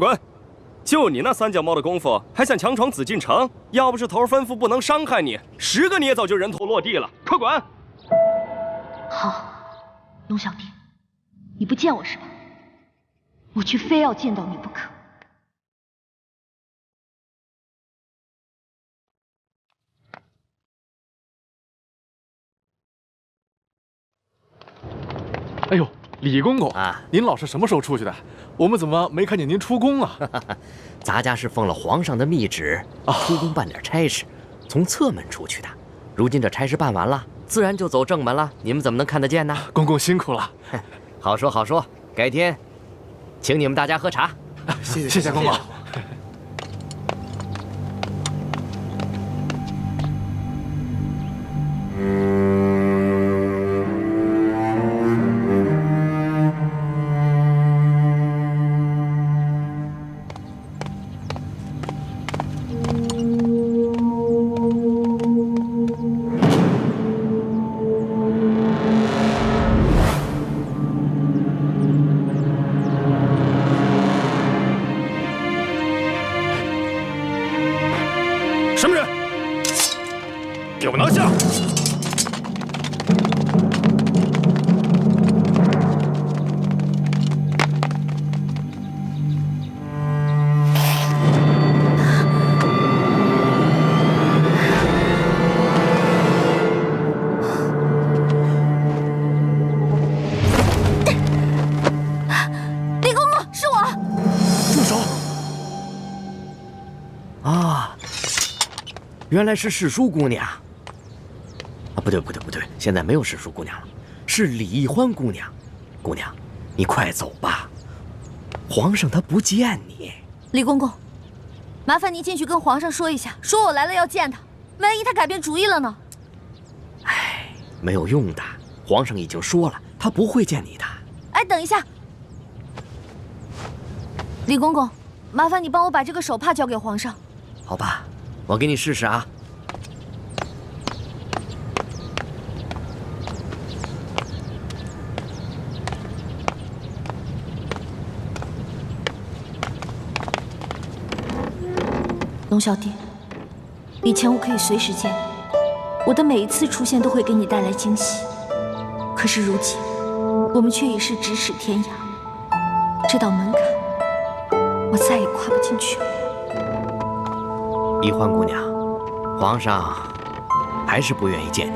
滚！就你那三脚猫的功夫，还想强闯紫禁城？要不是头吩咐不能伤害你，10个你也早就人头落地了。快滚！好，龙小弟，你不见我是吧？我却非要见到你不可。哎呦，李公公啊，您老是什么时候出去的？我们怎么没看见您出宫啊？咱家是奉了皇上的密旨，出宫办点差事，从侧门出去的。如今这差事办完了，自然就走正门了。你们怎么能看得见呢？公公辛苦了。好说好说，改天请你们大家喝茶。谢谢公公。什么人？给我拿下！李公公，是我。住手！啊，原来是世淑姑娘。啊，不对，现在没有世淑姑娘了，是李欢姑娘。姑娘，你快走吧，皇上他不见你。李公公，麻烦您进去跟皇上说一下，说我来了要见他，万一他改变主意了呢？唉，没有用的，皇上已经说了，他不会见你的。哎，等一下，李公公，麻烦你帮我把这个手帕交给皇上。好吧，我给你试试啊。龙小弟，以前我可以随时见你，我的每一次出现都会给你带来惊喜。可是如今，我们却已是咫尺天涯，这道门槛，我再也跨不进去了。李欢姑娘，皇上还是不愿意见你。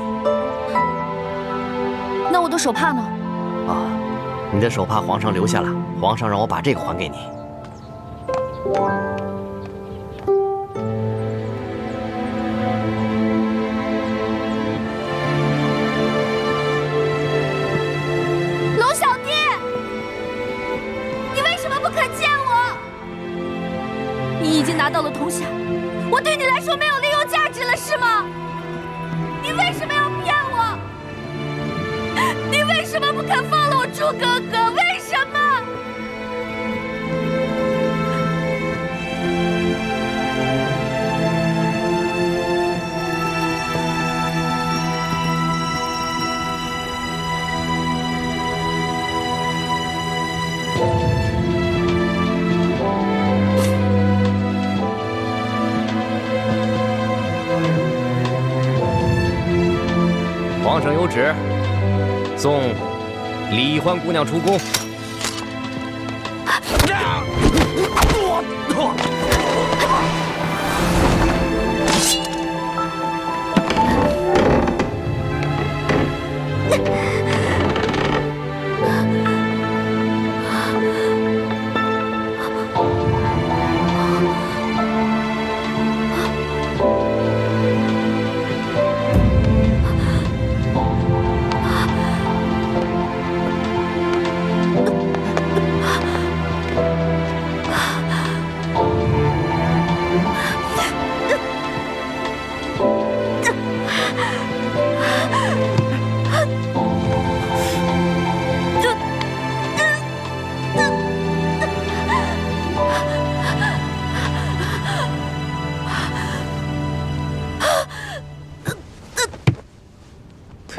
那我的手帕呢？啊，你的手帕皇上留下了，皇上让我把这个还给你。龙小弟，你为什么不肯见我？你已经拿到了铜匣，我对你来说没有利用价值了，是吗？你为什么要骗我？你为什么不肯放了我朱哥哥？为什么？皇上有旨，送李欢姑娘出宫。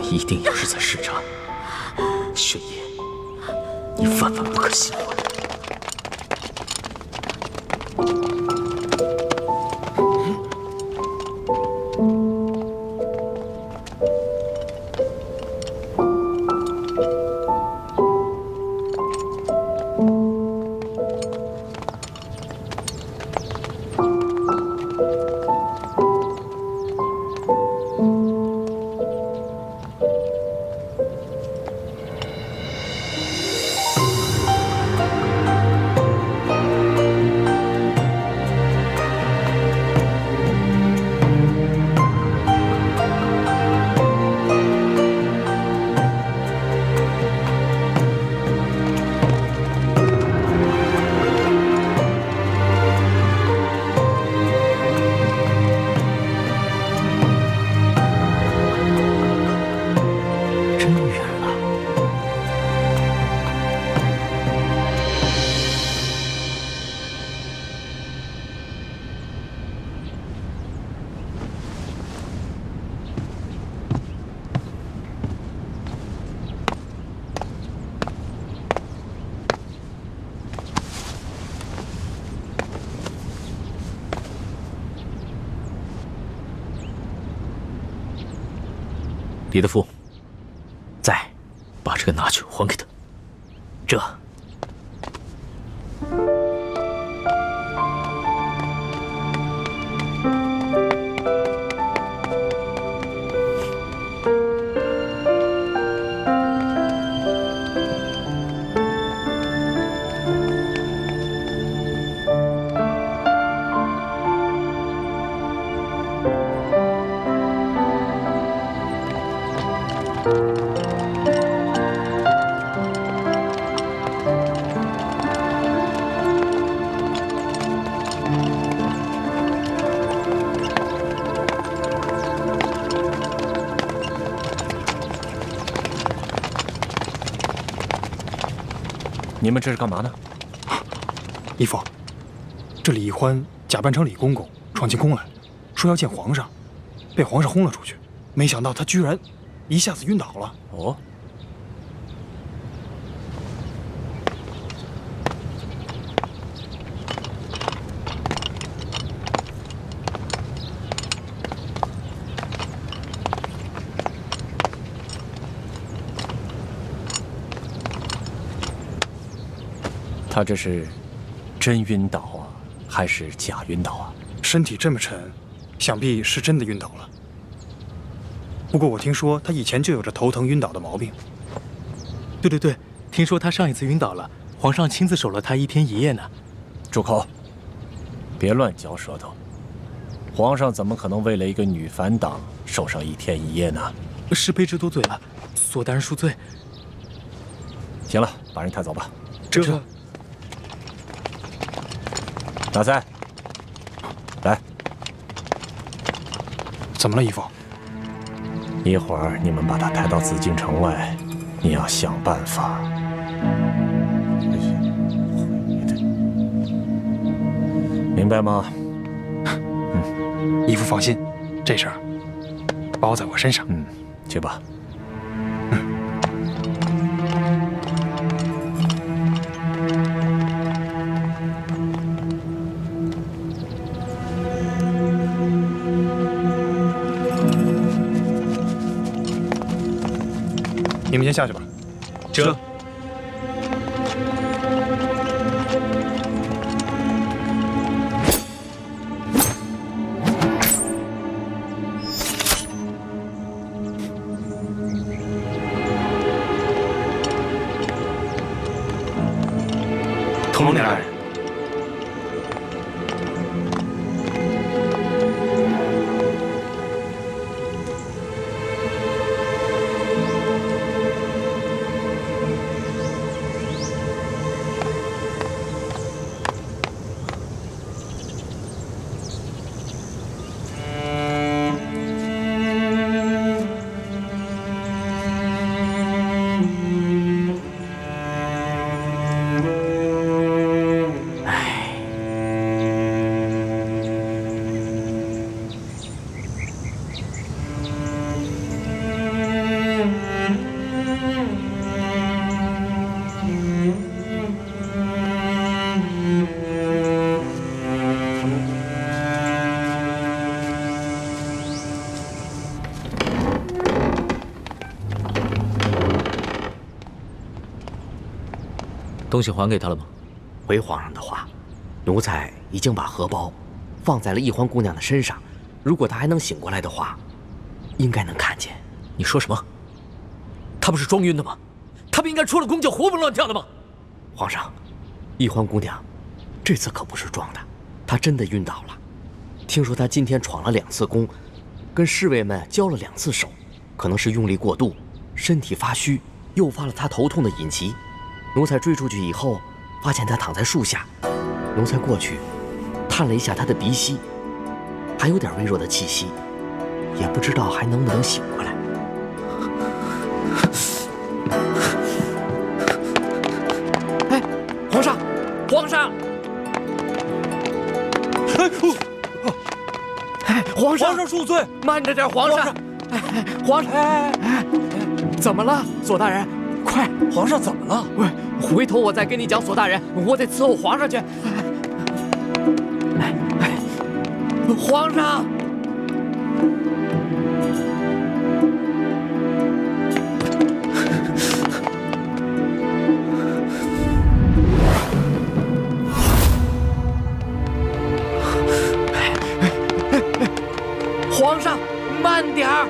一定又是在试着。宣爷，你万万不可信我。李德福，在，把这个拿去还给他。这。你们这是干嘛呢？义父，这李易欢假扮成李公公闯进宫来，说要见皇上，被皇上轰了出去。没想到他居然一下子晕倒了。哦，他这是真晕倒啊，还是假晕倒啊？身体这么沉，想必是真的晕倒了。不过我听说他以前就有着头疼晕倒的毛病。对，听说他上一次晕倒了，皇上亲自守了他1天1夜呢。住口！别乱嚼舌头。皇上怎么可能为了一个女反党守上1天1夜呢？是卑职多嘴了，索大人恕罪。行了，把人抬走吧。这。大赛，来。怎么了，义父？一会儿你们把他抬到紫禁城外，你要想办法。明白吗？义父放心，这事儿包在我身上。去吧。你们先下去吧。这。统领大人。东西还给他了吗？回皇上的话，奴才已经把荷包放在了易欢姑娘的身上。如果她还能醒过来的话，应该能看见。你说什么？她不是装晕的吗？她不应该出了宫就活蹦乱跳的吗？皇上，易欢姑娘这次可不是装的，她真的晕倒了。听说她今天闯了2次宫，跟侍卫们交了2次手，可能是用力过度，身体发虚，诱发了她头痛的隐疾。奴才追出去以后，发现她躺在树下，奴才过去探了一下她的鼻息，还有点微弱的气息，也不知道还能不能醒过来。哎，皇上，皇上！哎，皇上！皇上恕罪，慢着点，皇上！皇上！怎么了，索大人？快，皇上怎么了？喂，回头我再跟你讲，索大人，我得伺候皇上去。皇上！皇上，慢点儿！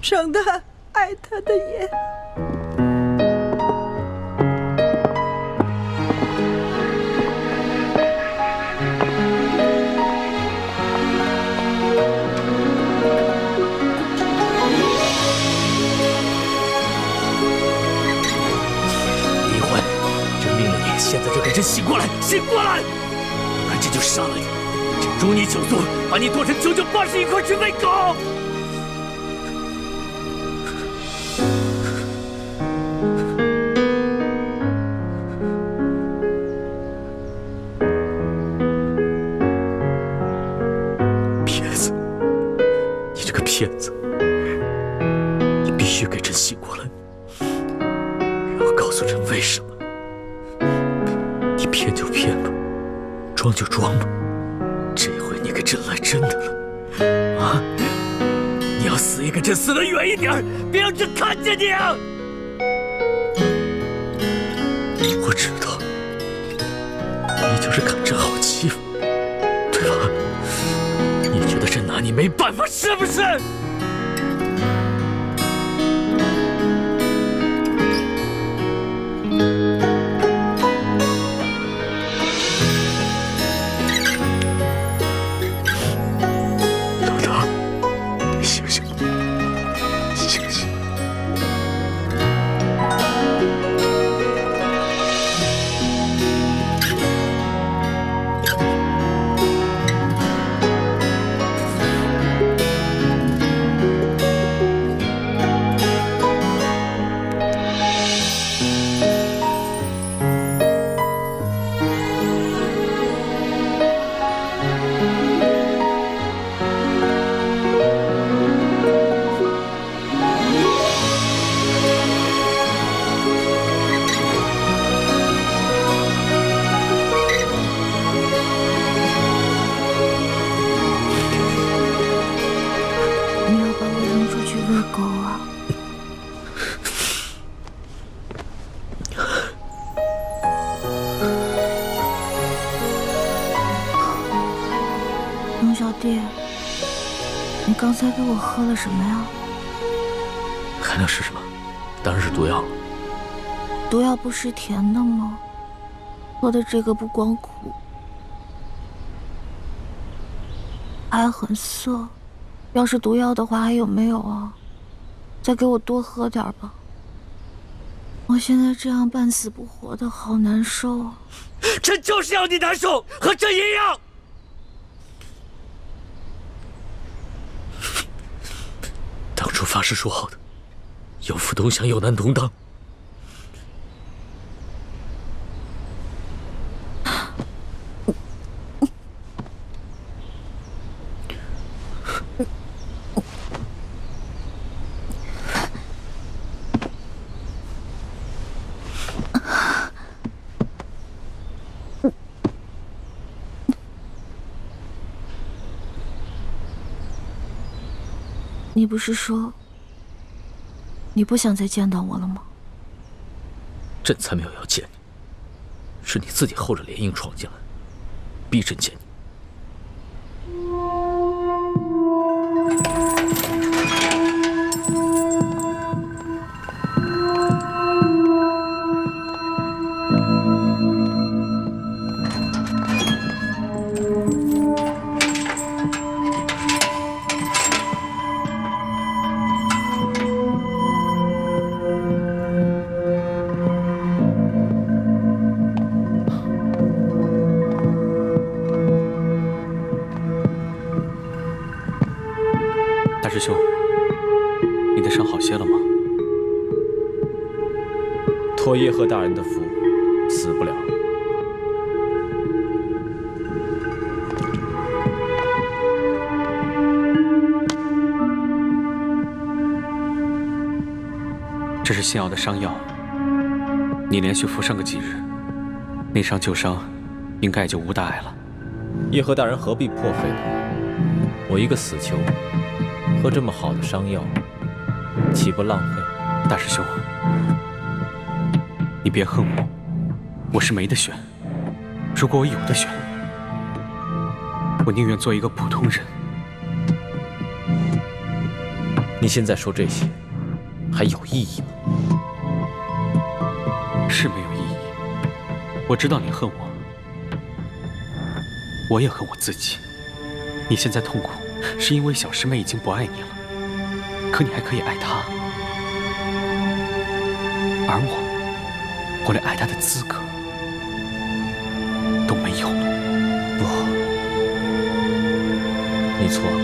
生他爱他的眼。给朕醒过来，醒过来！不然朕就杀了你，朕诛你九族，把你剁成991块去喂狗！骗子！你这个骗子！你必须给朕醒过来，然后告诉朕为什么。你骗就骗吧，装就装吧，这回你可真来真的了啊！你要死也给朕死得远一点，别让朕看见你啊！我知道，你就是看朕好欺负，对吧？你觉得朕拿你没办法是不是？龙小弟，你刚才给我喝了什么呀？还能是什么？当然是毒药了。毒药不是甜的吗？喝的这个不光苦，还很涩。要是毒药的话，还有没有啊？再给我多喝点吧。我现在这样半死不活的，好难受啊！朕就是要你难受，和朕一样。当初发誓说好的，有福同享，有难同当。你不是说你不想再见到我了吗？朕才没有要见你，是你自己厚着脸硬闯进来，逼朕见你。大师兄，你的伤好些了吗？托耶和大人的福，死不了。这是新熬的伤药，你连续服上个几日，内伤旧伤，应该也就无大碍了。耶和大人何必破费呢？我一个死囚，喝这么好的伤药，岂不浪费？大师兄，你别恨我，我是没得选。如果我有得选，我宁愿做一个普通人。你现在说这些，还有意义吗？是没有意义。我知道你恨我，我也恨我自己。你现在痛苦，是因为小师妹已经不爱你了，可你还可以爱她，而我连爱她的资格没有了。不，你错了，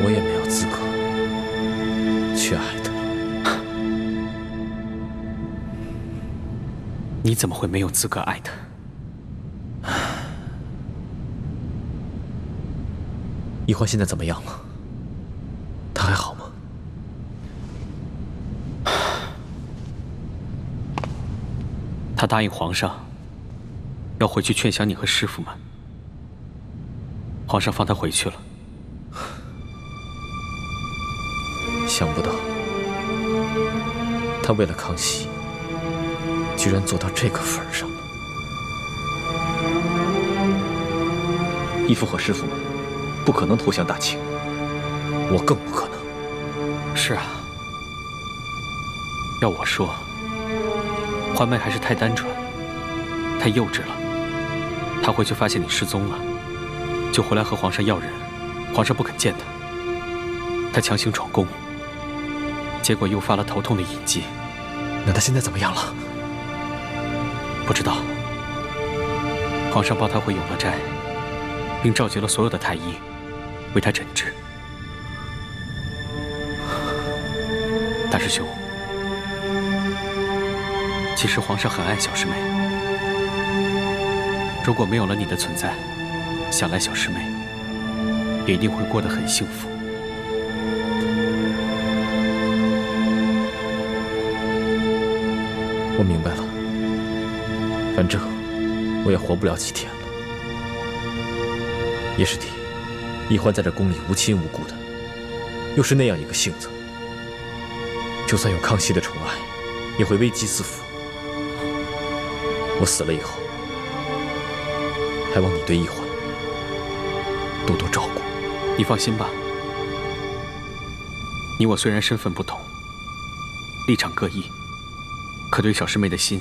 我也没有资格去爱他。你怎么会没有资格爱他？易欢现在怎么样了？他还好吗？他答应皇上，要回去劝降你和师傅们。皇上放他回去了。想不到，他为了康熙，居然做到这个份上了。义父和师傅们不可能投降大清，我更不可能。是啊，要我说，欢妹还是太单纯，太幼稚了。她回去发现你失踪了，就回来和皇上要人，皇上不肯见她，她强行闯宫，结果诱发了头痛的隐疾。那她现在怎么样了？不知道。皇上抱她回永乐斋，并召集了所有的太医，为她诊治。大师兄，其实皇上很爱小师妹，如果没有了你的存在，想来小师妹也一定会过得很幸福。我明白了，反正我也活不了几天了。叶师弟，易欢在这宫里无亲无故的，又是那样一个性子，就算有康熙的宠爱，也会危机四伏。我死了以后，还望你对易欢多多照顾。你放心吧，你我虽然身份不同，立场各异，可对小师妹的心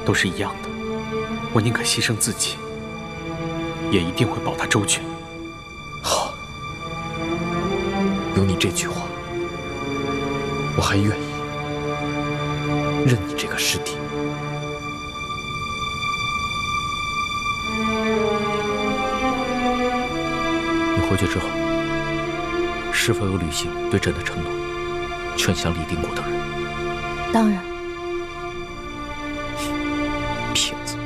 都是一样的。我宁可牺牲自己，也一定会保她周全。好，有你这句话，我还愿意认你这个师弟。你回去之后，是否有履行对朕的承诺，劝降李定国等人？当然。骗子！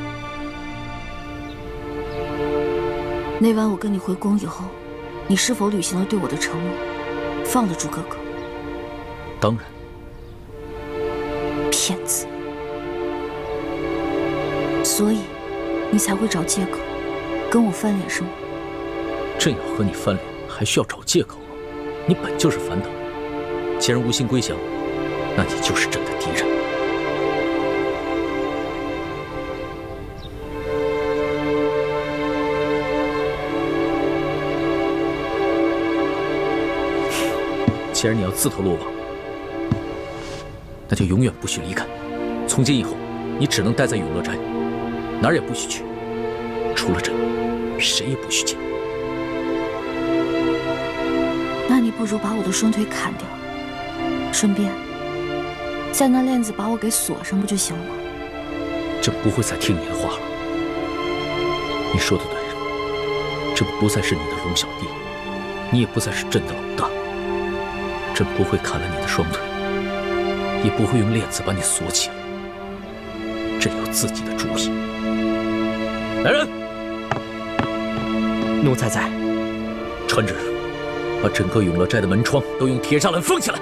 那晚我跟你回宫以后，你是否履行了对我的承诺，放了朱哥哥？当然。骗子！所以，你才会找借口跟我翻脸是吗？朕要和你翻脸，还需要找借口吗？你本就是反党，既然无心归降，那你就是朕的敌人。既然你要自投罗网，那就永远不许离开。从今以后，你只能待在永乐斋，哪儿也不许去，除了朕，谁也不许见。那你不如把我的双腿砍掉，顺便在那链子把我给锁上，不就行了吗？朕不会再听你的话了。你说的对，朕不再是你的龙小弟，你也不再是朕的老大。朕不会砍了你的双腿，也不会用链子把你锁起来。朕有自己的主意。来人，奴才在。传旨，把整个永乐斋的门窗都用铁栅栏封起来。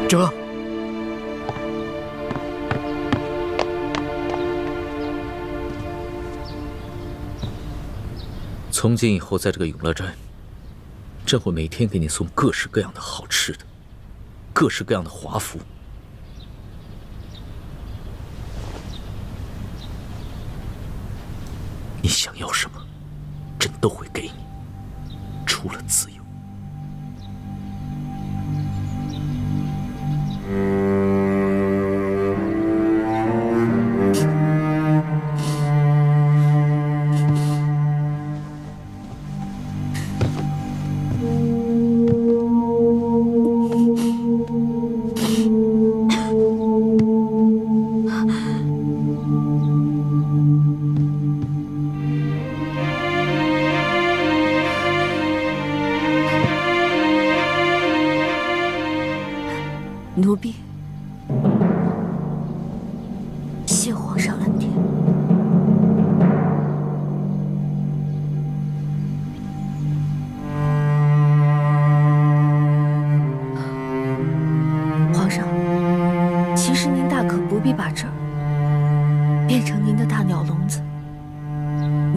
这。从今以后，在这个永乐斋，朕会每天给你送各式各样的好吃的，各式各样的华服。你想要什么，朕都会给你，除了自由。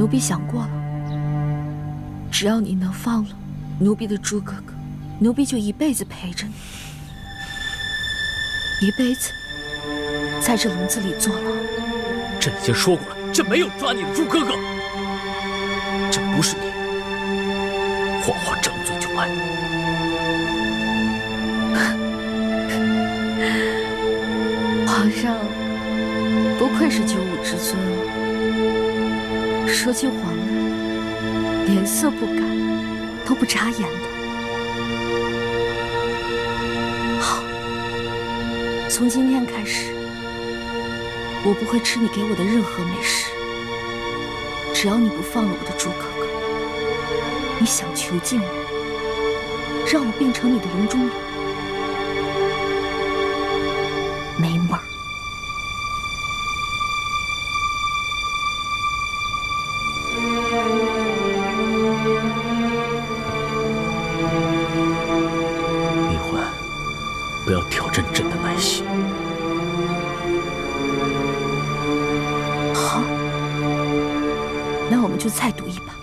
奴婢想过了，只要你能放了奴婢的猪哥哥，奴婢就一辈子陪着你，一辈子在这笼子里坐牢。朕已经说过了，朕没有抓你的猪哥哥，这不是你。谎话张嘴就来。皇上不愧是95之尊啊，说起谎来脸色不改，都不眨眼的。好，从今天开始，我不会吃你给我的任何美食。只要你不放了我的猪哥哥，你想囚禁我，让我变成你的笼中鸟，没门儿！李欢，不要挑战朕的耐心。好，那我们就再赌一把，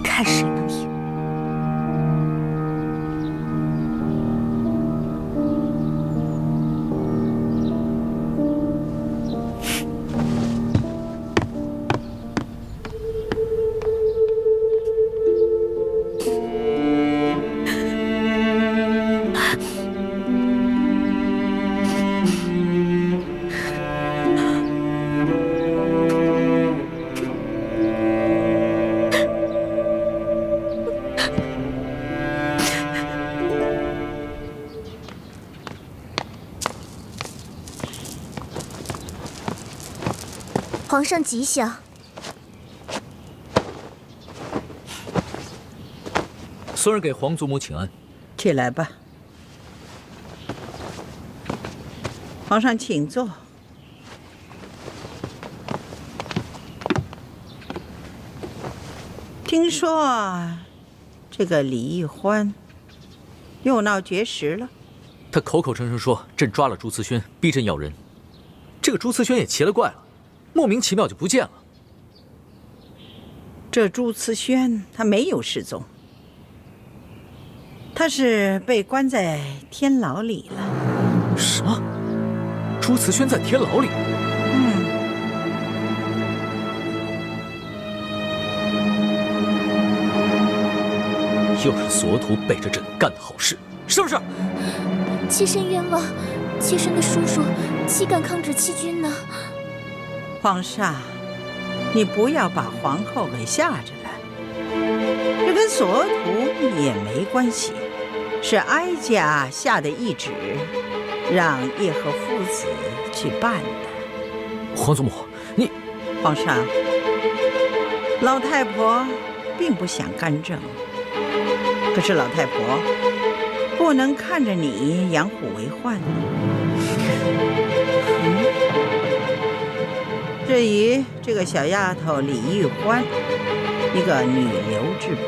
看谁能赢。皇上吉祥。孙儿给皇祖母请安。起来吧，皇上请坐。听说这个李易欢又闹绝食了。他口口声声说朕抓了朱慈轩，逼朕要人。这个朱慈轩也奇了怪了，莫名其妙就不见了。这朱慈轩他没有失踪，他是被关在天牢里了。什么？朱慈轩在天牢里？又是索图背着朕干的好事，是不是？妾身冤枉，妾身的叔叔岂敢抗旨欺君呢？皇上，你不要把皇后给吓着了。这跟索图也没关系，是哀家下的懿旨，让叶赫父子去办的。皇祖母，你……皇上，老太婆并不想干政，可是老太婆不能看着你养虎为患。至于这个小丫头李玉欢，一个女流之辈，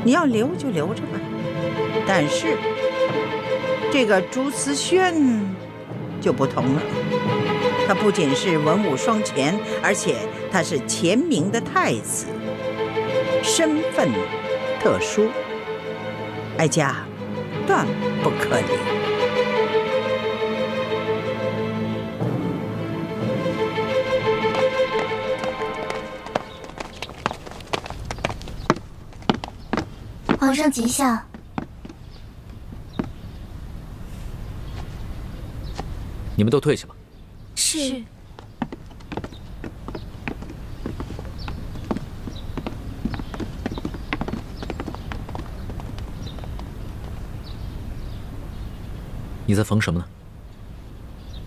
你要留就留着吧。但是这个朱慈轩就不同了，他不仅是文武双全，而且他是前明的太子，身份特殊，哀家断不可留。皇上吉祥。你们都退下吧。是。你在缝什么呢？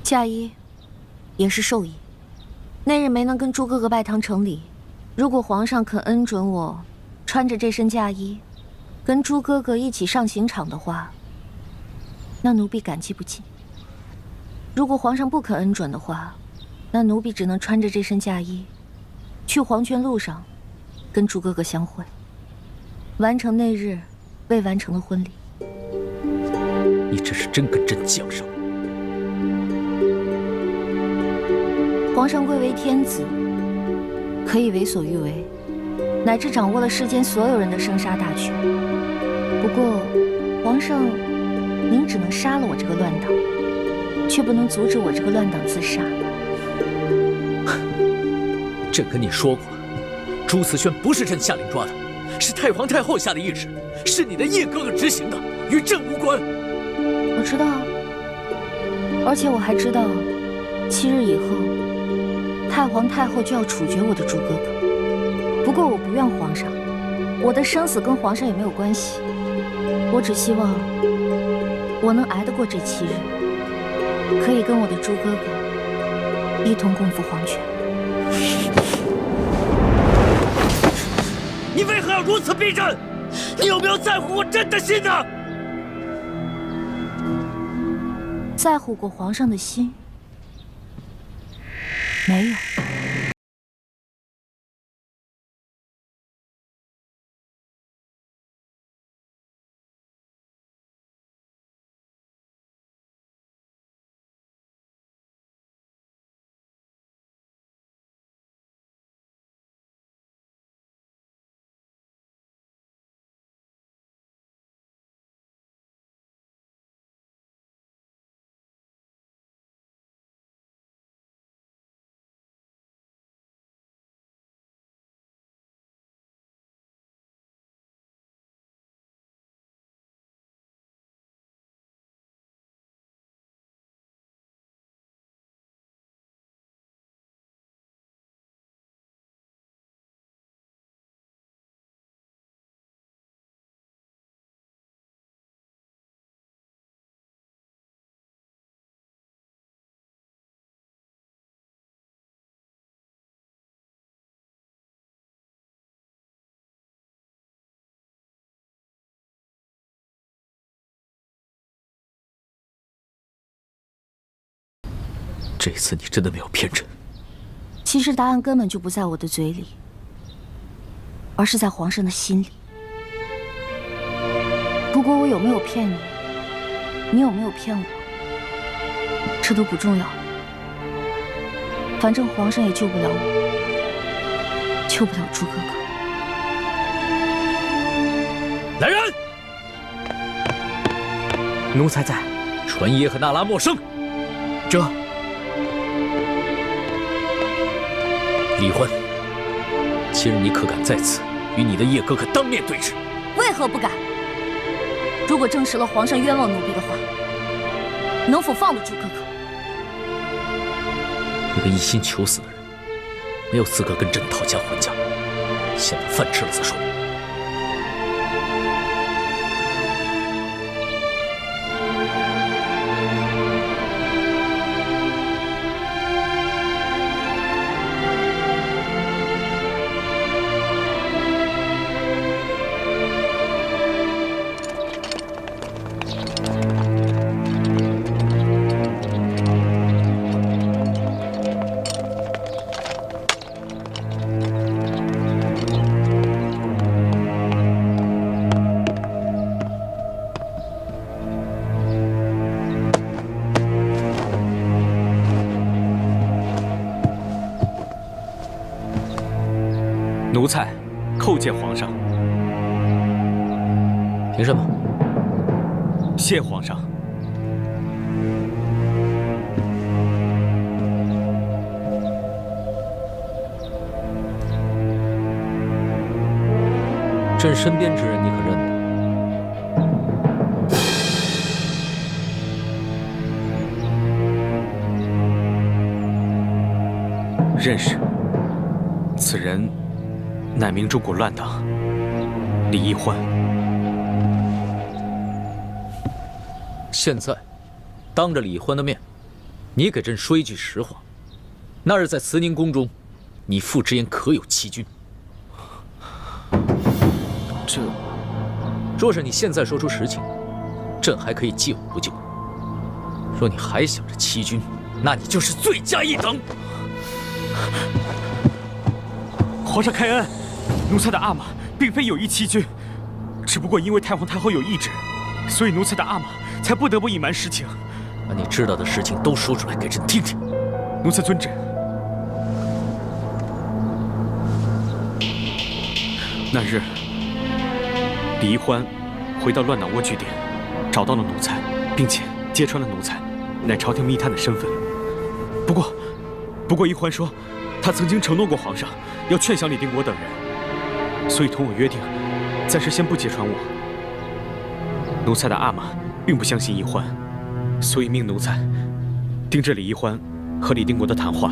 嫁衣，也是寿衣。那日没能跟朱哥哥拜堂成礼，如果皇上肯恩准我穿着这身嫁衣，跟朱哥哥一起上刑场的话，那奴婢感激不尽。如果皇上不肯恩准的话，那奴婢只能穿着这身嫁衣，去黄泉路上跟朱哥哥相会，完成那日未完成的婚礼。你这是真跟朕犟上了。皇上贵为天子，可以为所欲为，乃至掌握了世间所有人的生杀大权。不过，皇上，您只能杀了我这个乱党，却不能阻止我这个乱党自杀。朕跟你说过，朱慈轩不是朕下令抓的，是太皇太后下的懿旨，是你的叶哥哥执行的，与朕无关。我知道，而且我还知道，7日以后，太皇太后就要处决我的朱哥哥。不过我不怨皇上，我的生死跟皇上也没有关系。我只希望我能挨得过这7日，可以跟我的朱哥哥一同共赴黄泉。你为何要如此逼朕？你有没有在乎过朕的心呢？在乎过皇上的心？没有。这次你真的没有骗朕。其实答案根本就不在我的嘴里，而是在皇上的心里。不过我有没有骗你，你有没有骗我，这都不重要了。反正皇上也救不了我，救不了朱哥哥。来人！奴才在。传耶和那拉莫生。这。李欢，7日你可敢在此与你的叶哥哥当面对质？为何不敢？如果证实了皇上冤枉奴婢的话，能否放了朱哥哥？一个一心求死的人，没有资格跟朕讨价还价。先把饭吃了再说。奴才叩见皇上。凭什么？谢皇上。朕身边之人，你可认得？认识。此人乃明中国乱党李易欢。现在，当着李欢的面，你给朕说一句实话：那日在慈宁宫中，你父之言可有欺君？这，若是你现在说出实情，朕还可以借我不救；若你还想着欺君，那你就是罪加一等。皇上开恩，奴才的阿玛并非有意欺君，只不过因为太皇太后有懿旨，所以奴才的阿玛才不得不隐瞒实情。把你知道的事情都说出来给朕听听。奴才遵旨。那日，李易欢回到乱党窝据点，找到了奴才，并且揭穿了奴才乃朝廷密探的身份。不过，易欢说，他曾经承诺过皇上，要劝降李定国等人，所以同我约定，暂时先不揭穿我。奴才的阿玛并不相信易欢，所以命奴才盯着李易欢和李定国的谈话，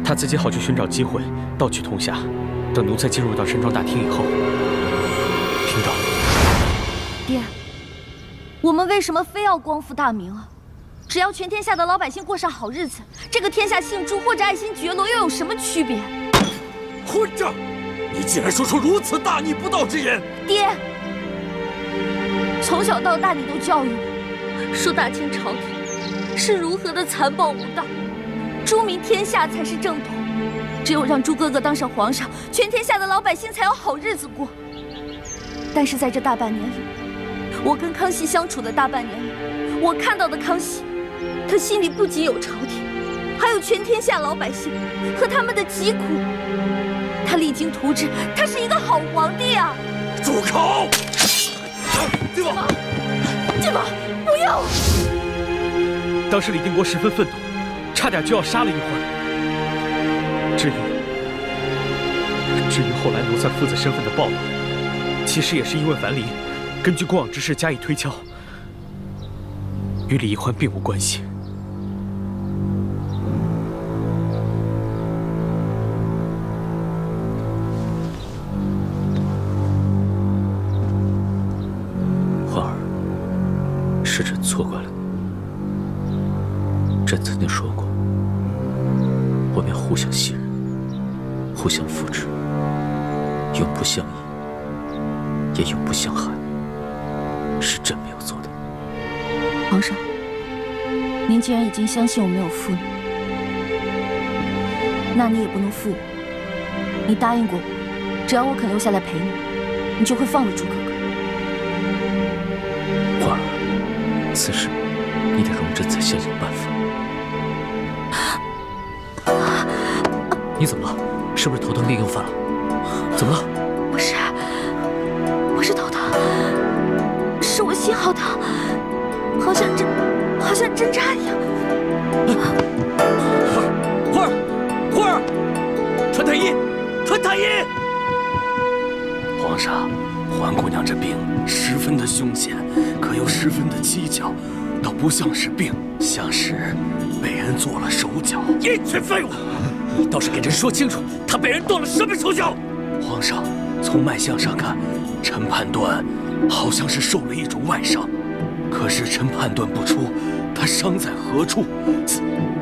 他自己好去寻找机会盗取铜匣。等奴才进入到山庄大厅以后，听到。爹，我们为什么非要光复大明啊？只要全天下的老百姓过上好日子，这个天下姓朱或者爱新觉罗又有什么区别？混账！你竟然说出如此大逆不道之言！爹，从小到大你都教育我，说大清朝廷是如何的残暴无道，朱明天下才是正统。只有让朱哥哥当上皇上，全天下的老百姓才有好日子过。但是在这大半年里，我跟康熙相处的大半年里，我看到的康熙，他心里不仅有朝廷，还有全天下老百姓和他们的疾苦。他励精图治，他是一个好皇帝啊！住口！金王，金王，不要！当时李定国十分愤怒，差点就要杀了易欢。至于后来奴才父子身份的暴露，其实也是因为樊篱根据过往之事加以推敲，与李易欢并无关系。欢儿，是朕错怪了你。朕曾经说过，我们要互相信任，互相扶持，永不相依，也永不相害。是朕没有做的。皇上，您既然已经相信我没有负你，那你也不能负我。你答应过我，只要我肯留下来陪你，你就会放了朱哥哥。欢儿，此事你得容朕再想想办法。你怎么了？是不是头疼病又犯了？怎么了？不是头疼，是我心好疼，好像针扎一样。花儿，传太医，传太医！皇上，环姑娘这病十分的凶险，可又十分的蹊跷，倒不像是病，像是被人做了手脚。一群废物！你倒是给朕说清楚，他被人动了什么手脚？皇上，从脉象上看，臣判断好像是受了一种外伤，可是臣判断不出他伤在何处。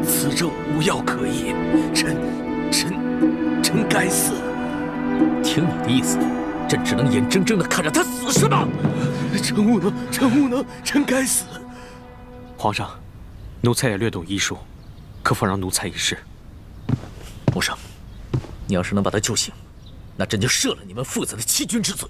此症无药可医，臣该死。听你的意思，朕只能眼睁睁地看着他死是吗？臣无能，臣该死。皇上，奴才也略懂医术，可否让奴才一试？穆生，你要是能把他救醒，那朕就赦了你们父子的欺君之罪。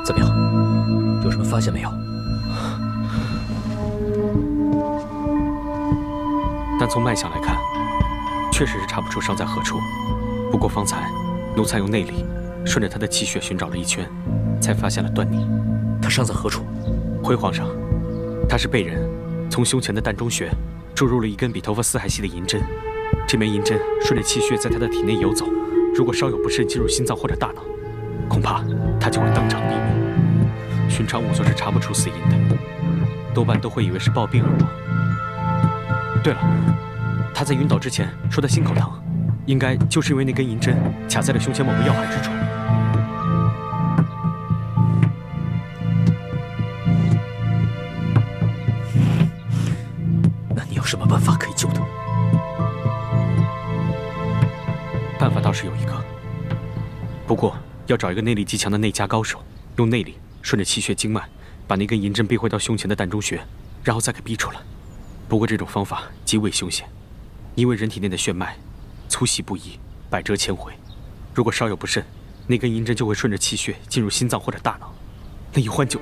怎么样？有什么发现没有？但从脉象来看，确实是查不出伤在何处。不过方才奴才用内力顺着他的气血寻找了一圈，才发现了端倪。他伤在何处？回皇上，他是被人从胸前的膻中穴注入了一根比头发丝还细的银针。这枚银针顺着气血在他的体内游走，如果稍有不慎进入心脏或者大脑，恐怕他就会当场毙命。寻常仵作是查不出死因的，多半都会以为是暴病而亡。对了，他在晕倒之前说他心口疼，应该就是因为那根银针卡在了胸前某个要害之处。那你有什么办法可以救他？办法倒是有一个，不过要找一个内力极强的内家高手，用内力顺着气血经脉把那根银针逼回到胸前的膻中穴，然后再给逼出来。不过这种方法极为凶险，因为人体内的血脉粗细不一，百折千回。如果稍有不慎，那根银针就会顺着气血进入心脏或者大脑，那易欢就……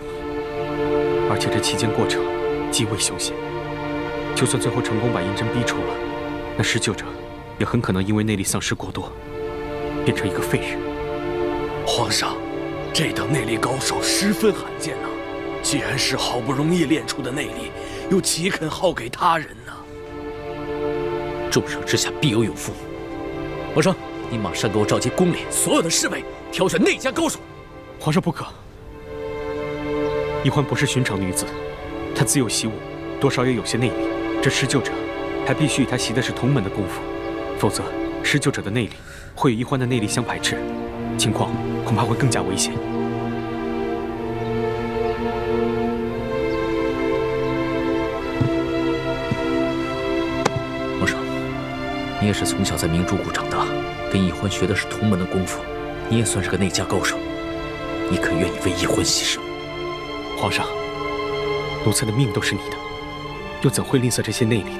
而且这期间过程极为凶险。就算最后成功把银针逼出了，那施救者也很可能因为内力丧失过多，变成一个废人。皇上，这等内力高手十分罕见呐。既然是好不容易练出的内力，又岂肯耗给他人呢？重赏之下必有勇夫。皇上，你马上给我召集宫里所有的侍卫，挑选内家高手。皇上不可，易欢不是寻常女子，她自幼习武，多少也有些内力。这施救者还必须与她习的是同门的功夫，否则施救者的内力会与易欢的内力相排斥，情况恐怕会更加危险。皇上，你也是从小在明珠谷长大，跟易欢学的是同门的功夫，你也算是个内家高手，你可愿意为易欢牺牲？皇上，奴才的命都是你的，又怎会吝啬这些内力呢？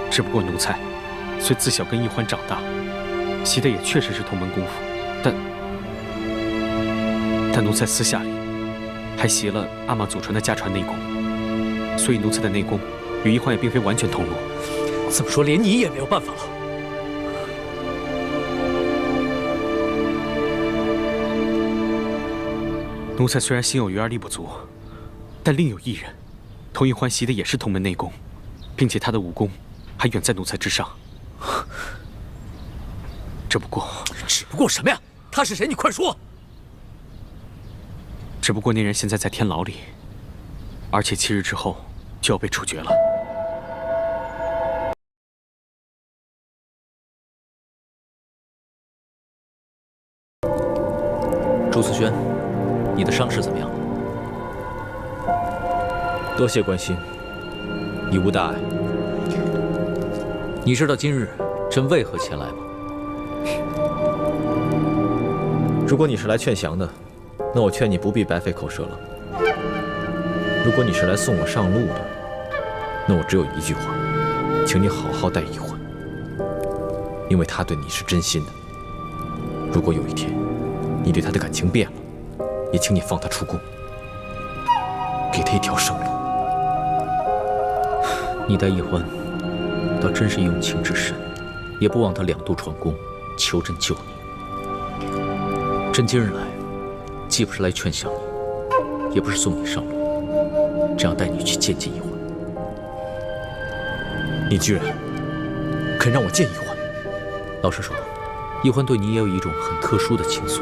只不过奴才虽自小跟易欢长大，习的也确实是同门功夫，但奴才私下里还习了阿玛祖传的家传内功，所以奴才的内功与易欢也并非完全同路。这么说，连你也没有办法了。奴才虽然心有余而力不足，但另有一人，同易欢习的也是同门内功，并且他的武功还远在奴才之上。只不过什么呀？他是谁？你快说！只不过那人现在在天牢里，而且7日之后就要被处决了。朱思轩，你的伤势怎么样？多谢关心，已无大碍。你知道今日朕为何前来吗？如果你是来劝降的，那我劝你不必白费口舌了。如果你是来送我上路的，那我只有一句话，请你好好待易欢，因为他对你是真心的。如果有一天你对他的感情变了，也请你放他出宫，给他一条生路。你待易欢，倒真是用情至深，也不忘他2度闯宫，求朕救你。朕今日来，既不是来劝降你，也不是送你上路，只要带你去见见易欢。你居然肯让我见易欢？老实说，易欢对你也有一种很特殊的情愫。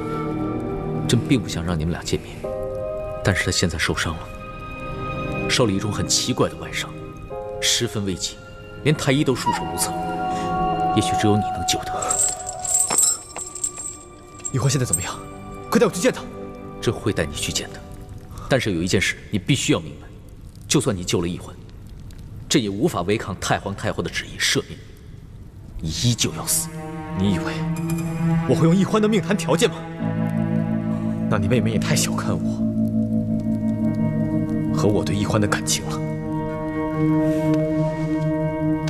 朕并不想让你们俩见面，但是他现在受伤了，受了一种很奇怪的外伤，十分危急，连太医都束手无策。也许只有你能救他。易欢现在怎么样？快带我去见他。朕会带你去见他，但是有一件事你必须要明白：就算你救了易欢，朕也无法违抗太皇太后的旨意赦免你，你依旧要死。你以为我会用易欢的命谈条件吗？那你妹妹也太小看我和我对易欢的感情了。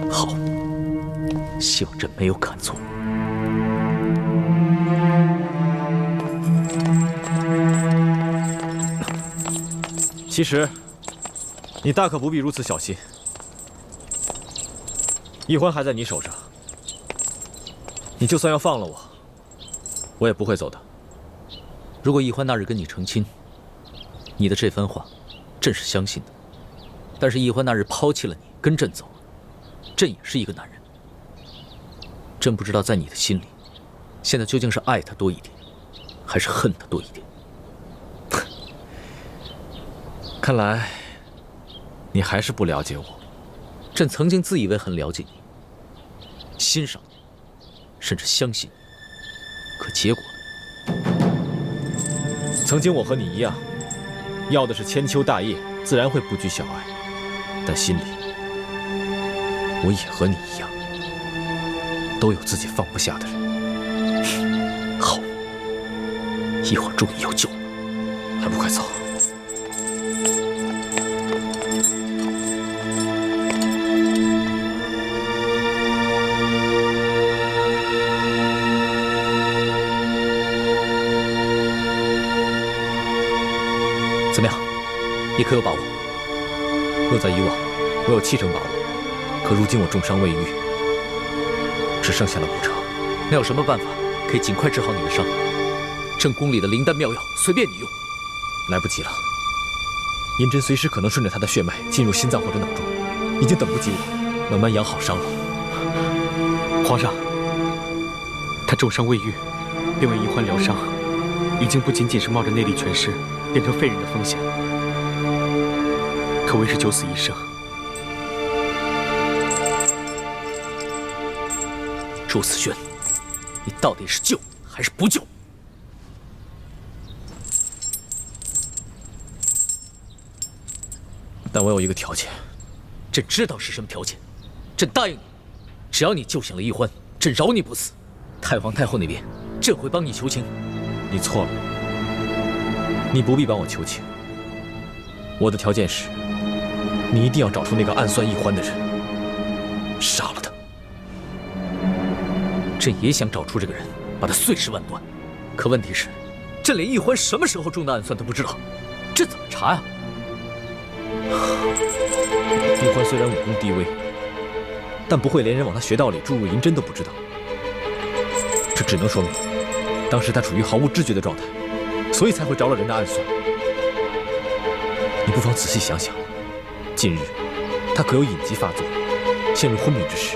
好，希望朕没有看错。其实，你大可不必如此小心。易欢还在你手上，你就算要放了我，我也不会走的。如果易欢那日跟你成亲，你的这番话，朕是相信的。但是易欢那日抛弃了你，跟朕走了，朕也是一个男人。朕不知道在你的心里，现在究竟是爱他多一点，还是恨他多一点。看来，你还是不了解我。朕曾经自以为很了解你，欣赏你，甚至相信你，可结果呢？曾经我和你一样，要的是千秋大业，自然会不拘小爱。但心里，我也和你一样，都有自己放不下的人。好，一会儿终于有救了，还不快走！你可有把握？若在以往，我有70%把握，可如今我重伤未愈，只剩下了5成。那有什么办法可以尽快治好你的伤？正宫里的灵丹妙药随便你用。来不及了，银针随时可能顺着他的血脉进入心脏或者脑中，已经等不及我慢慢养好伤了。皇上，他重伤未愈，便为宜欢疗伤，已经不仅仅是冒着内力全失变成废人的风险，可谓是九死一生。祝思轩，你到底是救还是不救？但我有一个条件，朕知道是什么条件。朕答应你，只要你救醒了宜欢，朕饶你不死。太皇太后那边，朕会帮你求情。你错了，你不必帮我求情。我的条件是，你一定要找出那个暗算宜欢的人，杀了他。朕也想找出这个人，把他碎尸万段。可问题是，朕连宜欢什么时候中的暗算都不知道，这怎么查呀？宜欢虽然武功低微，但不会连人往他穴道里注入银针都不知道。这只能说明，当时他处于毫无知觉的状态，所以才会着了人的暗算。你不妨仔细想想，近日他可有隐疾发作，陷入昏迷之时？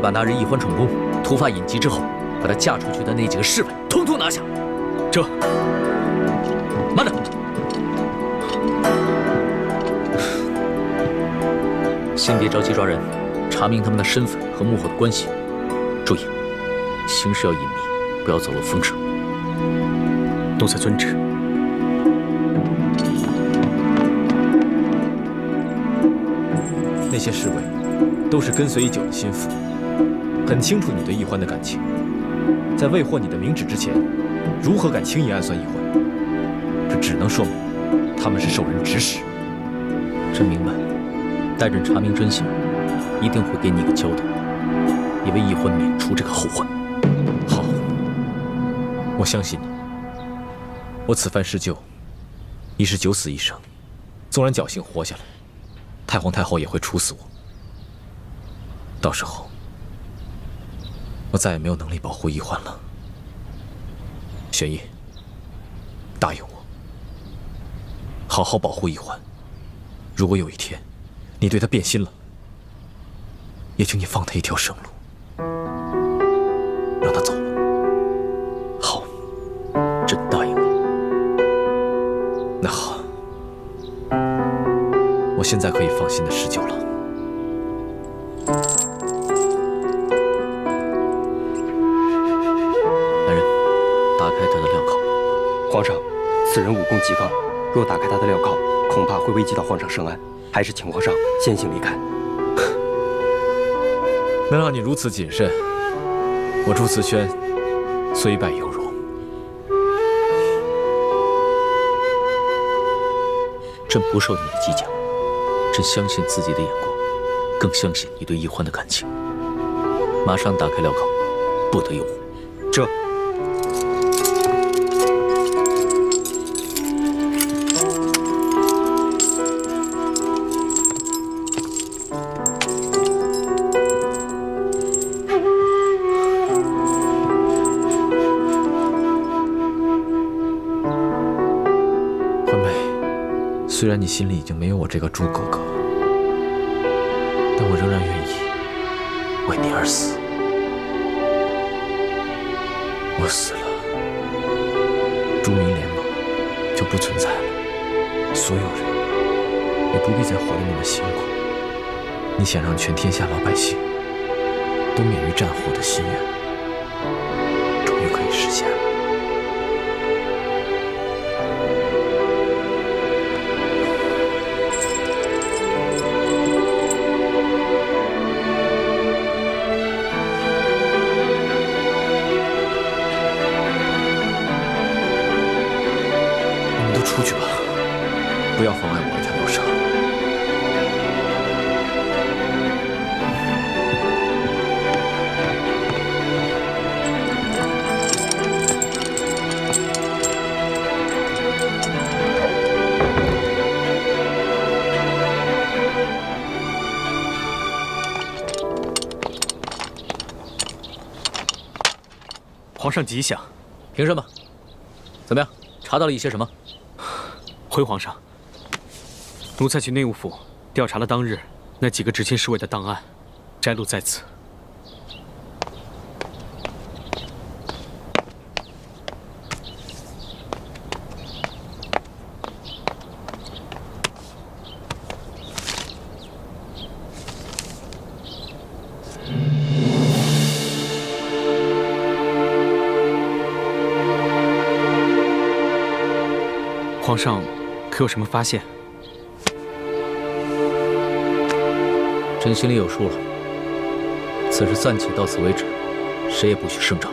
把那日宜欢宠宫突发隐疾之后，把她嫁出去的那几个侍卫统统拿下。这，慢着，先别着急抓人，查明他们的身份和幕后的关系。注意，行事要隐秘，不要走漏风声。奴才遵旨。那些侍卫都是跟随已久的心腹。很清楚你对宜欢的感情，在未获你的明旨之前，如何敢轻易暗算宜欢？这只能说明他们是受人指使。朕明白，待朕查明真相，一定会给你一个交代，也为宜欢免除这个后患。好，我相信你。我此番施救，已是9死1生，纵然侥幸活下来，太皇太后也会处死我。到时候，我再也没有能力保护宜欢了。玄烨，答应我，好好保护宜欢。如果有一天你对她变心了，也请你放她一条生路，让她走了。好，朕答应你。那好，我现在可以放心的施救了。皇上，此人武功极高，若打开他的镣铐，恐怕会危及到皇上圣安，还是请皇上先行离开。能让你如此谨慎，我祝慈轩虽败犹荣。朕不受你的激将，朕相信自己的眼光，更相信你对宜欢的感情。马上打开镣铐，不得有误。这。虽然你心里已经没有我这个猪哥哥，但我仍然愿意为你而死。我死了，朱明联盟就不存在了，所有人也不必再活得那么辛苦。你想让全天下老百姓都免于战火的心愿，终于可以实现了。出去吧，不要妨碍我一条路上。皇上吉祥。凭什么？怎么样？查到了一些什么？回皇上，奴才去内务府调查了当日那几个执勤侍卫的档案，摘录在此。皇上，可有什么发现？朕心里有数了。此事暂且到此为止，谁也不许声张。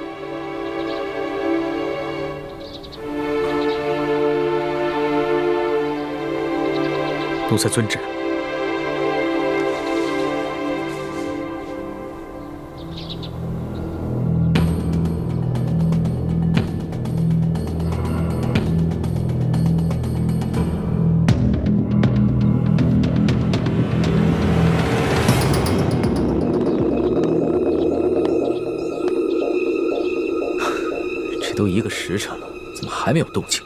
奴才遵旨。都1个时辰了，怎么还没有动静？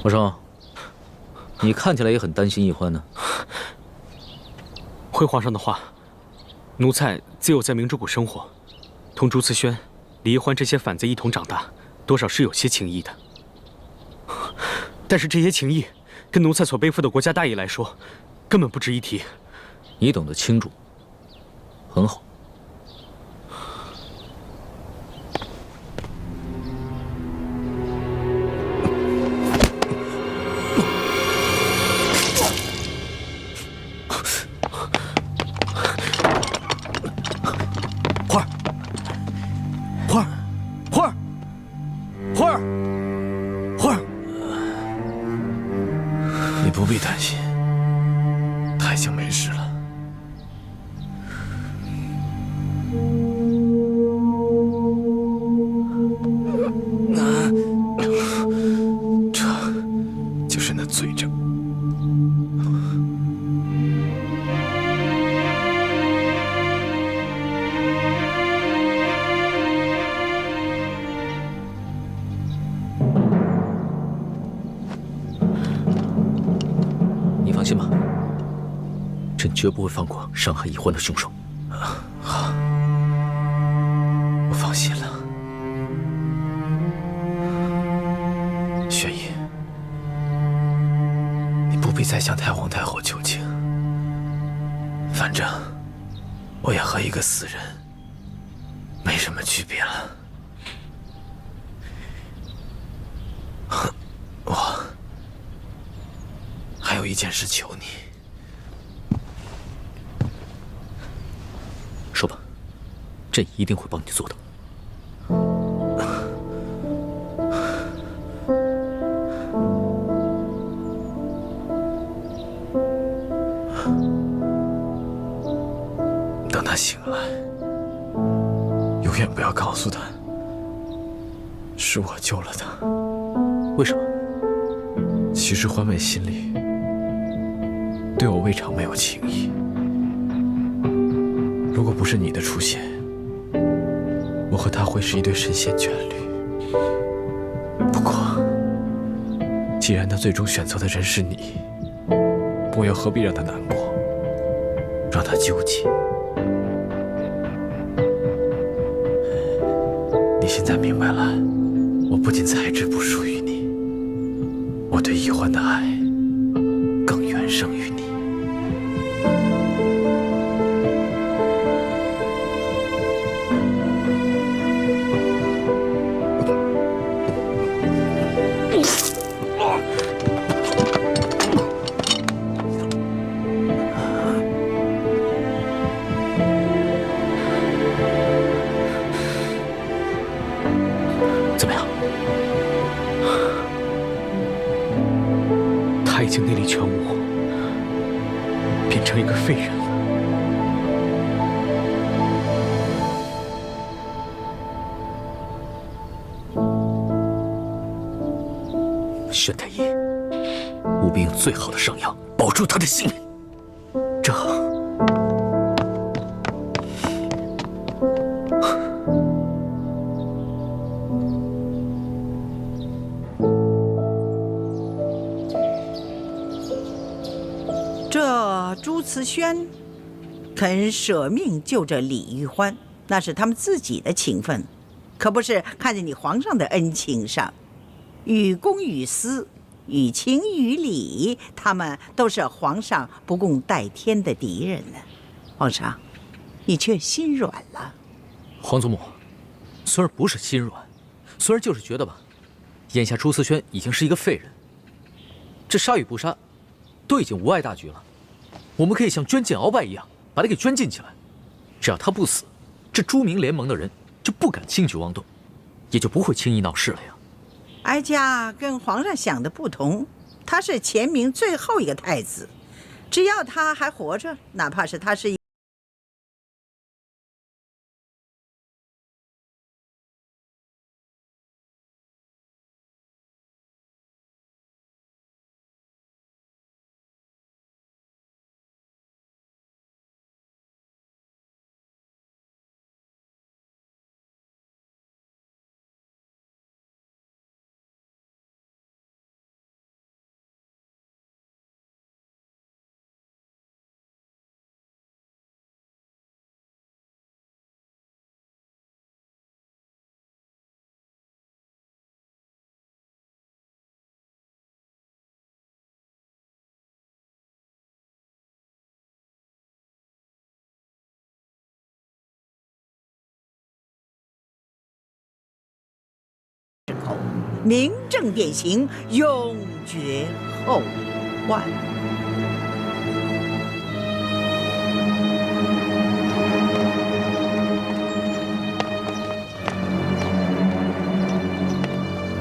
皇上，你看起来也很担心奕欢呢。回皇上的话，奴才自幼在明珠谷生活，同朱慈轩、李奕欢这些反贼一同长大，多少是有些情谊的。但是这些情谊，跟奴才所背负的国家大义来说，根本不值一提。你懂得轻重，很好。花儿，花儿，花儿，花儿，花儿。你不必担心，他已经没事了。这就是那罪证。你放心吧，朕绝不会放过伤害奕欢的凶手。好，我放心了。轩逸，你不必再向太皇太后求情。反正我也和一个死人没什么区别了。我还有一件事求你。说吧，朕一定会帮你做的。等他醒来，永远不要告诉他是我救了他。为什么？其实欢美心里对我未尝没有情意。如果不是你的出现，我和他会是一对神仙眷侣。不过，既然他最终选择的人是你，我又何必让他难过，让他纠结？你现在明白了，我不仅才智不输于你，我对奕欢的爱更远胜于你。怎么样？他已经内力全无，变成一个废人了。宣太医，务必用最好的上药保住他的性命。这……这朱慈轩肯舍命救这李玉欢，那是他们自己的情分，可不是看在你皇上的恩情上。与公与私，与情与理，他们都是皇上不共戴天的敌人呢。皇上，你却心软了。皇祖母，孙儿不是心软，孙儿就是觉得吧，眼下朱思轩已经是一个废人，这杀与不杀，都已经无碍大局了。我们可以像捐进鳌拜一样，把他给捐进起来。只要他不死，这朱明联盟的人就不敢轻举妄动，也就不会轻易闹事了呀。哀家跟皇上想的不同，他是前明最后一个太子，只要他还活着，哪怕是他是名正典刑，永绝后患。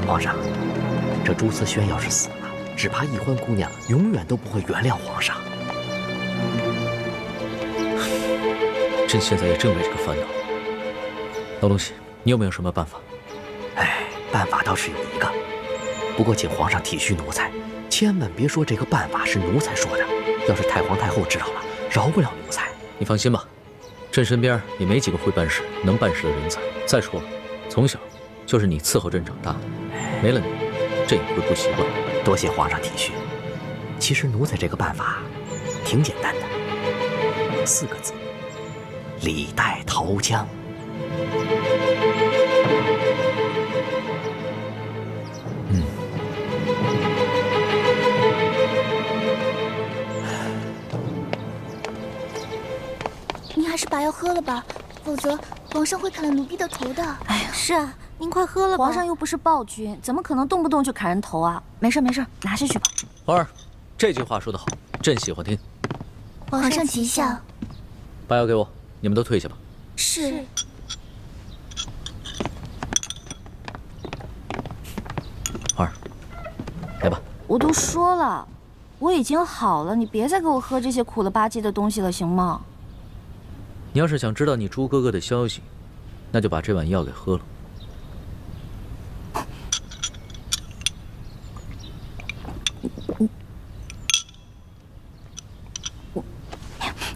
皇上，这朱思轩要是死了，只怕易欢姑娘永远都不会原谅皇上。朕现在也正为这个烦恼。老东西，你有没有什么办法？办法倒是有一个，不过请皇上体恤奴才，千万别说这个办法是奴才说的。要是太皇太后知道了，饶不了奴才。你放心吧，朕身边也没几个会办事、能办事的人才。再说了，从小就是你伺候朕长大的，没了你，朕也会不习惯。多谢皇上体恤。其实奴才这个办法挺简单的，4个字：李代桃僵。您还是把药喝了吧，否则皇上会砍了奴婢的头的。哎呀，是啊，您快喝了吧。皇上又不是暴君，怎么可能动不动就砍人头啊？没事没事，拿下去吧。皇儿，这句话说得好，朕喜欢听。皇上吉祥。把药给我，你们都退下吧。是。皇儿，来吧。我都说了，我已经好了，你别再给我喝这些苦了吧唧的东西了，行吗？你要是想知道你朱哥哥的消息，那就把这碗药给喝了。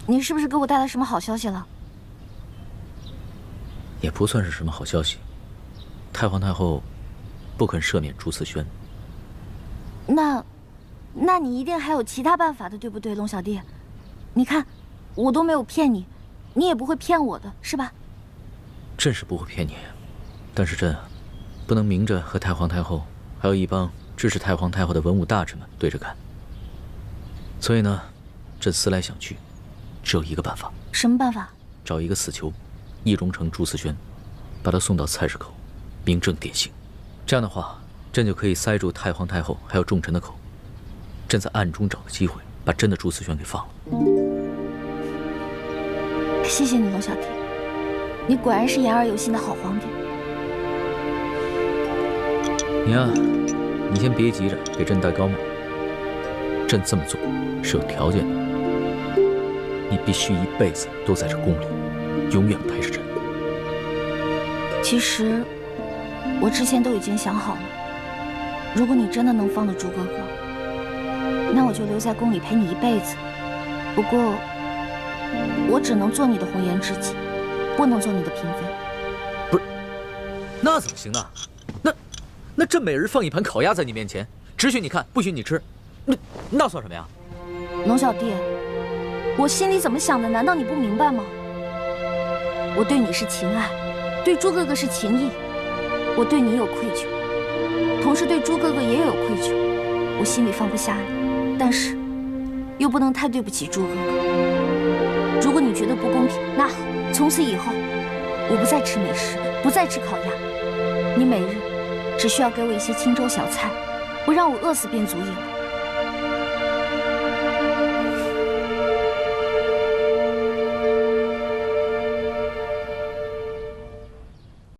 你是不是给我带来什么好消息了？也不算是什么好消息。太皇太后不肯赦免朱思轩。那你一定还有其他办法的，对不对，龙小弟？你看，我都没有骗你。你也不会骗我的，是吧？朕是不会骗你，但是朕不能明着和太皇太后还有一帮支持太皇太后的文武大臣们对着干。所以呢，朕思来想去，只有一个办法。什么办法？找一个死囚，易容成朱思轩，把他送到菜市口，明正典刑。这样的话，朕就可以塞住太皇太后还有重臣的口。朕在暗中找个机会，把真的朱思轩给放了。谢谢你，龙小弟，你果然是言而有信的好皇帝。你呀，你先别急着给朕戴高帽。朕这么做是有条件的，你必须一辈子都在这宫里，永远陪着朕。其实，我之前都已经想好了，如果你真的能放得住哥哥，那我就留在宫里陪你一辈子。不过，我只能做你的红颜知己，不能做你的嫔妃。不是，那怎么行呢？那朕每日放一盘烤鸭在你面前，只许你看，不许你吃，那算什么呀？龙小弟，我心里怎么想的，难道你不明白吗？我对你是情爱，对朱哥哥是情义，我对你有愧疚，同时对朱哥哥也有愧疚，我心里放不下你，但是又不能太对不起朱哥哥。如果你觉得不公平，那好，从此以后我不再吃美食，不再吃烤鸭，你每日只需要给我一些清粥小菜，不让我饿死便足矣了。